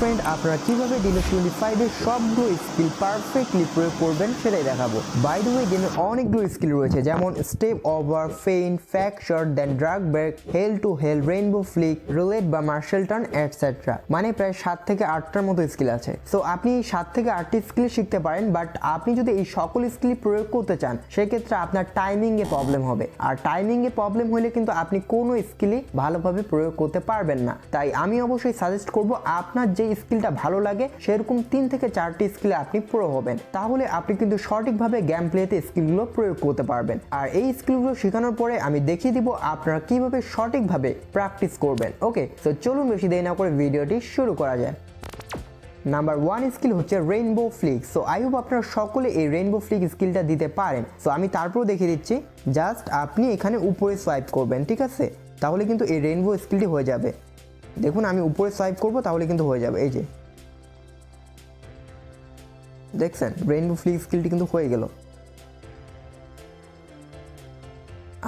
Friend, আপনারা কিভাবে ডিলক্স 25 এর সবগুলো স্কিল পারফেক্টলি প্রয়োগ করবেন সেটাই দেখাবো। বাই দ্য ওয়ে, গেমে অনেকগুলো স্কিল রয়েছে, যেমন step over, feint, fake shot, then drag break, heel to heel, rainbow flick, roulette বা মার্শাল টার্ন এটসেট্রা। মানে প্রায় 7 থেকে 8টার মতো স্কিল আছে। সো আপনি এই 7 থেকে 8টি স্কিল শিখতে পারেন, বাট আপনি যদি এই সকল স্কিল প্রয়োগ করতে চান সেক্ষেত্রে আপনার টাইমিং এ প্রবলেম হবে, আর টাইমিং এ প্রবলেম হলে কিন্তু আপনি কোনো স্কিলই ভালোভাবে প্রয়োগ করতে পারবেন না। তাই আমি অবশ্যই সাজেস্ট করব আপনার যে স্কিলটা ভালো লাগে সেরকম 3 থেকে 4টি স্কিলে আপনি প্রো হবেন, তাহলে আপনি কিন্তু সঠিকভাবে গেম প্লেতে স্কিলগুলো প্রয়োগ করতে পারবেন। আর এই স্কিলগুলো শেখানোর পরে আমি দেখিয়ে দিব আপনারা কিভাবে সঠিকভাবে প্র্যাকটিস করবেন। ওকে, তো চলুন বেশি দেরি না করে ভিডিওটি শুরু করা যায়। নাম্বার 1 স্কিল হচ্ছে rainbow Flick. So I hope আপনারা সকলে এই রেইনবো ফ্লিক স্কিলটা দিতে পারেন। সো আমি তারপর দেখিয়ে দিচ্ছি। জাস্ট আপনি এখানে উপরে সোয়াইপ করবেন, ঠিক আছে? তাহলে কিন্তু এই রেইনবো স্কিলটি হয়ে যাবে। দেখুন আমি উপরে সোয়াইপ করব, তাহলে কিন্তু হয়ে যাবে। এই যে দেখছেন, রেইনবো ফ্লিক স্কিলটি কিন্তু হয়ে গেল।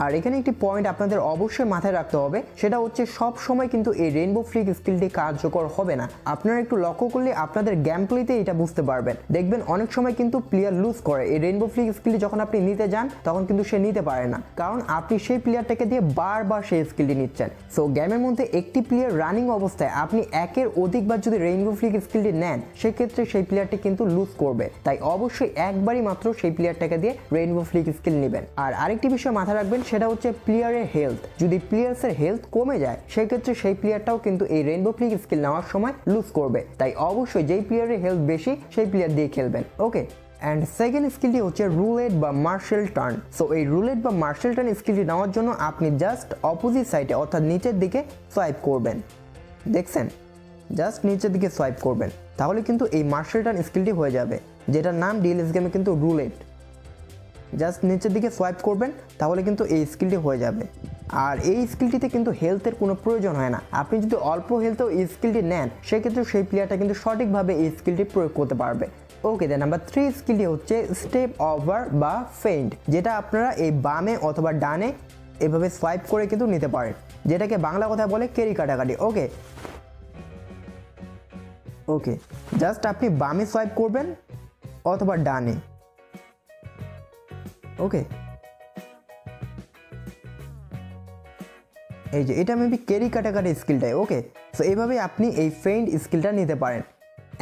আর এখানে একটি পয়েন্ট আপনাদের অবশ্যই মাথায় রাখতে হবে, সেটা হচ্ছে সব সময় কিন্তু এই রেইনবো ফ্লিক স্কিলটি কার্যকর হবে না। আপনারা একটু লক্ষ্য করলে আপনাদের গেম প্লেতে এটা বুঝতে পারবেন। দেখবেন অনেক সময় কিন্তু প্লেয়ার লুজ করে এই রেইনবো ফ্লিক স্কিলটি, যখন আপনি নিতে যান তখন কিন্তু সে নিতে পারে না, কারণ আপনি সেই প্লেয়ারটাকে দিয়ে বারবার সেই স্কিলটি নিচ্ছেন। সো গেমের মধ্যে একটি প্লেয়ার রানিং অবস্থায় আপনি একের অধিকবার যদি রেইনবো ফ্লিক স্কিলটি নেন সেক্ষেত্রে সেই প্লেয়ারটি কিন্তু লুজ করবে। তাই অবশ্যই একবারই মাত্র সেই প্লেয়ারটাকে দিয়ে রেইনবো ফ্লিক স্কিল নেবেন। আর আরেকটি বিষয় মাথায় রাখবেন, সেটা হচ্ছে প্লেয়ারের হেলথ। যদি প্লেয়ার্সের হেলথ কমে যায় সেক্ষেত্রে সেই প্লেয়ারটাও কিন্তু এই রেইনবো ফ্লিক স্কিল নেওয়ার সময় লুজ করবে। তাই অবশ্যই যেই প্লেয়ারের হেলথ বেশি সেই প্লেয়ার দিয়ে খেলবেন। ওকে, অ্যান্ড সেকেন্ড স্কিলটি হচ্ছে রুলেট বা মার্শাল টার্ন। সো এই রুলেট বা মার্শাল টার্ন স্কিলটি নেওয়ার জন্য আপনি জাস্ট অপোজিট সাইডে অর্থাৎ নিচের দিকে সোয়াইপ করবেন। দেখছেন, জাস্ট নিচের দিকে সোয়াইপ করবেন, তাহলে কিন্তু এই মার্শাল টার্ন স্কিলটি হয়ে যাবে, যেটার নাম ডিএলএস গেমে কিন্তু রুলেট। জাস্ট নিচের দিকে সোয়াইপ করবেন, তাহলে কিন্তু এই স্কিলটি হয়ে যাবে। আর এই স্কিলটিতে কিন্তু হেলথের কোনো প্রয়োজন হয় না। আপনি যদি অল্প হেলথেও এই স্কিলটি নেন সেক্ষেত্রে সেই প্লেয়ারটা কিন্তু সঠিকভাবে এই স্কিলটি প্রয়োগ করতে পারবে। ওকে, দেন নাম্বার 3 স্কিলটি হচ্ছে স্টেপ ওভার বা ফেইন্ট, যেটা আপনারা এই বামে অথবা ডানে এভাবে সোয়াইপ করে কিন্তু নিতে পারেন, যেটাকে বাংলা কথায় বলে কেরি কাটাকাটি। ওকে ওকে, জাস্ট আপনি বামে সোয়াইপ করবেন অথবা ডানে। ওকে, এই যে এটা মেবি কেরি কাটাকাটি স্কিলটাই। ওকে, সো এইভাবে আপনি এই ফেইন্ট স্কিলটা নিতে পারেন।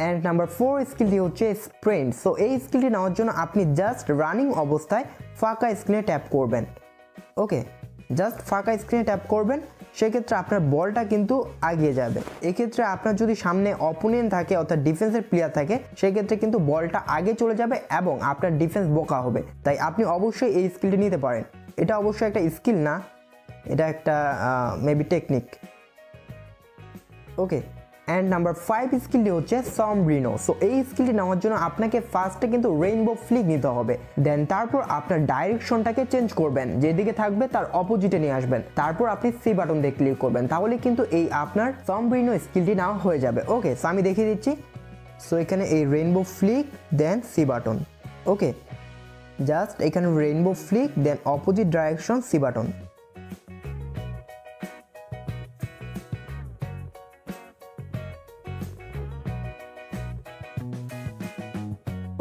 অ্যান্ড নাম্বার 4 স্কিলটি হচ্ছে স্প্রিন্ট। সো এই স্কিলটি নেওয়ার জন্য আপনি জাস্ট রানিং অবস্থায় ফাঁকা স্ক্রিনে ট্যাপ করবেন। ওকে, জাস্ট ফাঁকা স্ক্রিনে ট্যাপ করবেন, সেক্ষেত্রে আপনার বলটা কিন্তু এগিয়ে যাবে। এক্ষেত্রে আপনার যদি সামনে অপোনেন্ট থাকে অর্থাৎ ডিফেন্সের প্লেয়ার থাকে সেক্ষেত্রে কিন্তু বলটা আগে চলে যাবে এবং আপনার ডিফেন্স বোকা হবে। তাই আপনি অবশ্যই এই স্কিলটি নিতে পারেন। এটা অবশ্যই একটা স্কিল না, এটা একটা maybe technique. Okay, and number 5 স্কিলটি হচ্ছে সম্ব্রিনো। সো এই স্কিলটি নেওয়ার জন্য আপনাকে ফার্স্টে কিন্তু রেইনবো ফ্লিক নিতে হবে, দেন তারপর আপনার ডাইরেকশনটাকে চেঞ্জ করবেন, যেদিকে থাকবে তার অপোজিটে নিয়ে আসবেন, তারপর আপনি সি বাটন দিয়ে ক্লিক করবেন, তাহলে কিন্তু এই আপনার সম্ব্রিনো স্কিলটি নেওয়া হয়ে যাবে। ওকে, সো আমি দেখিয়ে দিচ্ছি। সো এখানে এই রেইনবো ফ্লিক দেন সি বাটন। ওকে, জাস্ট এখানে রেইনবো ফ্লিক দেন অপোজিট ডাইরেকশন সি বাটন।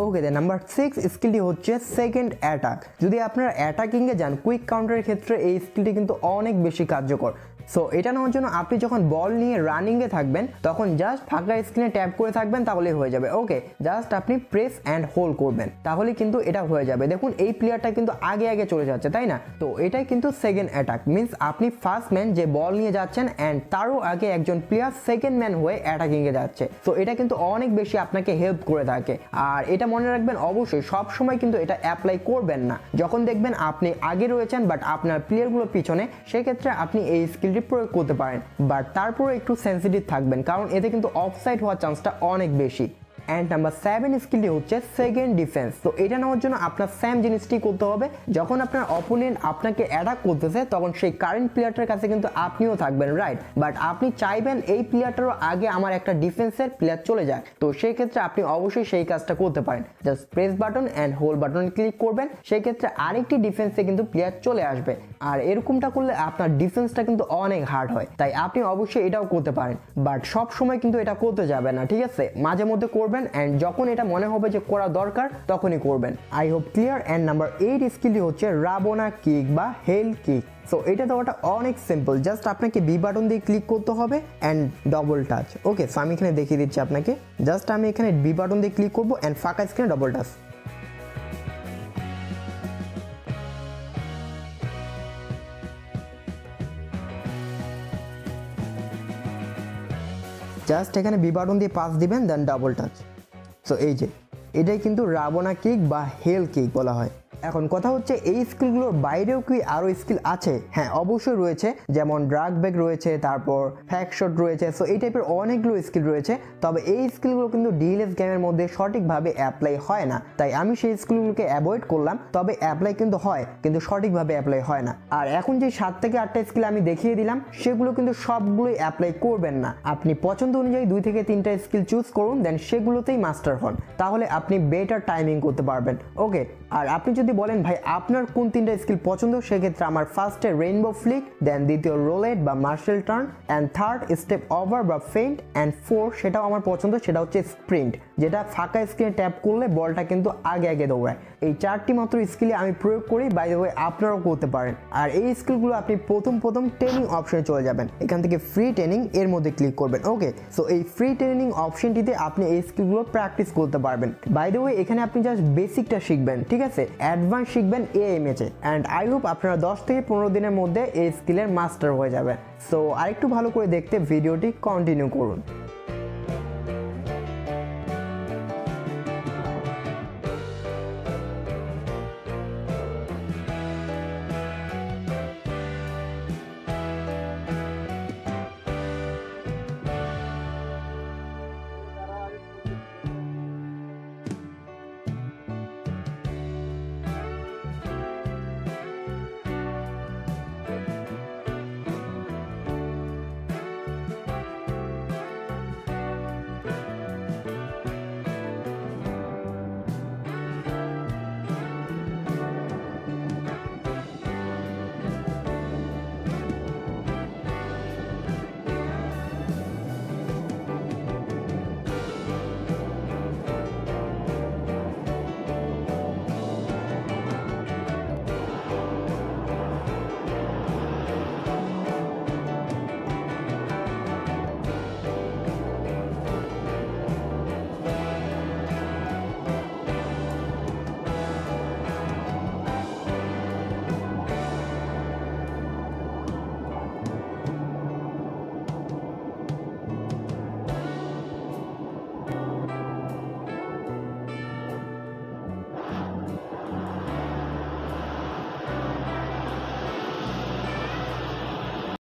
ওকে, দেন নাম্বার 6 স্কিলটি হচ্ছে সেকেন্ড অ্যাটাক। যদি আপনারা অ্যাটাকিংয়ে যান কুইক কাউন্টারের ক্ষেত্রে এই স্কিলটি কিন্তু অনেক বেশি কার্যকর। সো এটা নেওয়ার জন্য আপনি যখন বল নিয়ে রানিংয়ে থাকবেন তখন জাস্ট ফাঁকা স্ক্রিনে ট্যাপ করে থাকবেন, তাহলেই হয়ে যাবে। ওকে, জাস্ট আপনি প্রেস অ্যান্ড হোল্ড করবেন, তাহলে কিন্তু এটা হয়ে যাবে। দেখুন এই প্লেয়ারটা কিন্তু আগে আগে চলে যাচ্ছে, তাই না? তো এটাই কিন্তু সেকেন্ড অ্যাটাক। মিনস আপনি ফার্স্ট ম্যান যে বল নিয়ে যাচ্ছেন অ্যান্ড তারও আগে একজন প্লেয়ার সেকেন্ড ম্যান হয়ে অ্যাটাকিংয়ে যাচ্ছে। তো এটা কিন্তু অনেক বেশি আপনাকে হেল্প করে থাকে। আর এটা মনে রাখবেন, অবশ্যই সব সময় কিন্তু এটা অ্যাপ্লাই করবেন না। যখন দেখবেন আপনি আগে রয়েছেন বাট আপনার প্লেয়ারগুলো পিছনে, সেক্ষেত্রে আপনি এই স্কিলটি প্রয়োগ করতে পারেন, বাট তারপরে একটু সেন্সিটিভ থাকবেন, কারণ এতে কিন্তু অফসাইড হওয়ার চান্সটা অনেক বেশি। অ্যান্ড নাম্বার 7 স্কিলটি হচ্ছে সেকেন্ড ডিফেন্স। তো এটা নেওয়ার জন্য আপনার সেম জিনিসটি করতে হবে, যখন আপনার অপোনেন্ট আপনাকে অ্যাটাক করতেছে তখন সেই কারেন্ট প্লেয়ারটার কাছে কিন্তু আপনিও থাকবেন, রাইট? বাট আপনি চাইবেন এই প্লেয়ারটারও আগে আমার একটা ডিফেন্সের প্লেয়ার চলে যায়, তো সেই ক্ষেত্রে আপনি অবশ্যই সেই কাজটা করতে পারেন। Just press button and hold button click করবেন, সেই ক্ষেত্রে আরেকটি ডিফেন্সে কিন্তু প্লেয়ার চলে আসবে। আর এরকমটা করলে আপনার ডিফেন্সটা কিন্তু অনেক হার্ড হয়, তাই আপনি অবশ্যই এটাও করতে পারেন। বাট সব সময় কিন্তু এটা করতে যাবে না, ঠিক আছে? মাঝে মধ্যে করবেন, অ্যান্ড যখন এটা মনে হবে যে করা দরকার তখনই করবেন। I hope clear. And number 8 স্কিলটি হচ্ছে রাবনা কিক বা হেল কিক। সো এটা দেওয়াটা অনেক সিম্পল, জাস্ট আপনাকে বি বাটন দিয়ে ক্লিক করতে হবে and double touch. Okay, so আমি এখানে দেখিয়ে দিচ্ছি আপনাকে। জাস্ট আমি এখানে বি বাটন দিয়ে ক্লিক করবো অ্যান্ড ফাঁকা স্ক্রিনে ডবল টাচ। জাস্ট এখানে বি বাটন দিয়ে পাস দিবেন, দেন ডাবল টাচ। সো এই যে এটাই কিন্তু রাবনা কিক বা হেল কিক বলা হয়। এখন কথা হচ্ছে এই স্কিলগুলোর বাইরেও কি আরও স্কিল আছে? হ্যাঁ, অবশ্যই রয়েছে, যেমন ড্রাগ ব্যাক রয়েছে, তারপর ফ্যাক শট রয়েছে। সো এই টাইপের অনেকগুলো স্কিল রয়েছে, তবে এই স্কিলগুলো কিন্তু ডিএলএস গেমের মধ্যে সঠিকভাবে অ্যাপ্লাই হয় না, তাই আমি সেই স্কিলগুলোকে অ্যাভয়েড করলাম। তবে অ্যাপ্লাই কিন্তু হয়, কিন্তু সঠিকভাবে অ্যাপ্লাই হয় না। আর এখন যে 7 থেকে 8টা স্কিল আমি দেখিয়ে দিলাম, সেগুলো কিন্তু সবগুলোই অ্যাপ্লাই করবেন না। আপনি পছন্দ অনুযায়ী 2 থেকে 3টা স্কিল চুজ করুন, দেন সেগুলোতেই মাস্টার হন, তাহলে আপনি বেটার টাইমিং করতে পারবেন। ওকে, আর আপনি যদি বলেন ভাই আপনার কোন 3টা স্কিল পছন্দ, সেক্ষেত্রে আমার ফার্স্টে রেইনবো ফ্লিক, দেন দ্বিতীয় রোলেট বা marshal turn, and third step over বা ফেইন্ট, অ্যান্ড 4 সেটাও আমার পছন্দ, সেটা হচ্ছে স্প্রিন্ট, যেটা ফাঁকা স্ক্রিনে ট্যাপ করলে বলটা কিন্তু আগে আগে দৌড়ায়। এই 4টি মাত্র স্কিলে আমি প্রয়োগ করি, বাই দ্য ওয়ে আপনারাও করতে পারেন। আর এই স্কিলগুলো আপনি প্রথম ট্রেনিং অপশনে চলে যাবেন, এখান থেকে ফ্রি ট্রেনিং এর মধ্যে ক্লিক করবেন। ওকে, সো এই ফ্রি ট্রেনিং অপশনটিতে আপনি এই স্কিলগুলো প্র্যাকটিস করতে পারবেন। বাই দ্য ওয়ে এখানে আপনি জাস্ট বেসিকটা শিখবেন, ঠিক আছে? অ্যাডভান্স শিখবেন এএমএচে, অ্যান্ড আই হোপ আপনারা 10 থেকে 15 দিনের মধ্যে এই স্কিলের মাস্টার হয়ে যাবেন। সো আরেকটু ভালো করে দেখতে ভিডিওটি কন্টিনিউ করুন।